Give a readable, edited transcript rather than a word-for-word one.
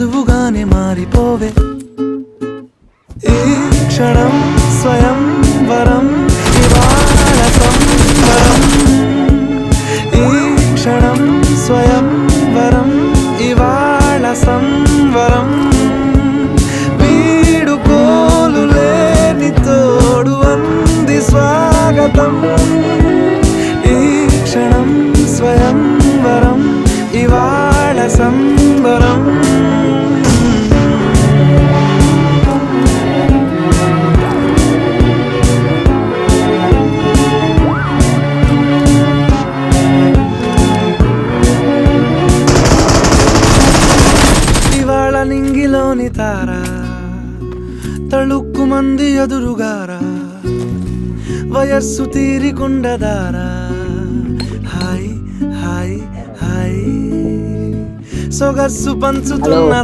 నువ్వుగానే మారిపోవే ఈ క్షణం స్వయం వరం ఇవాళ సంబరం ఈ క్షణం స్వయం వరం ఇవాళ సంవరం వీడుకోలు లేని తోడు అంది స్వాగతం ఈ క్షణం స్వయం వరం ఇవాళ సంబరం నింగిలోని తార తళుక్కు మంది ఎదురుగారా వయస్సు తీరికుండదారా హాయ్ హాయ్ హాయ్ సొగస్సు పంచుతున్న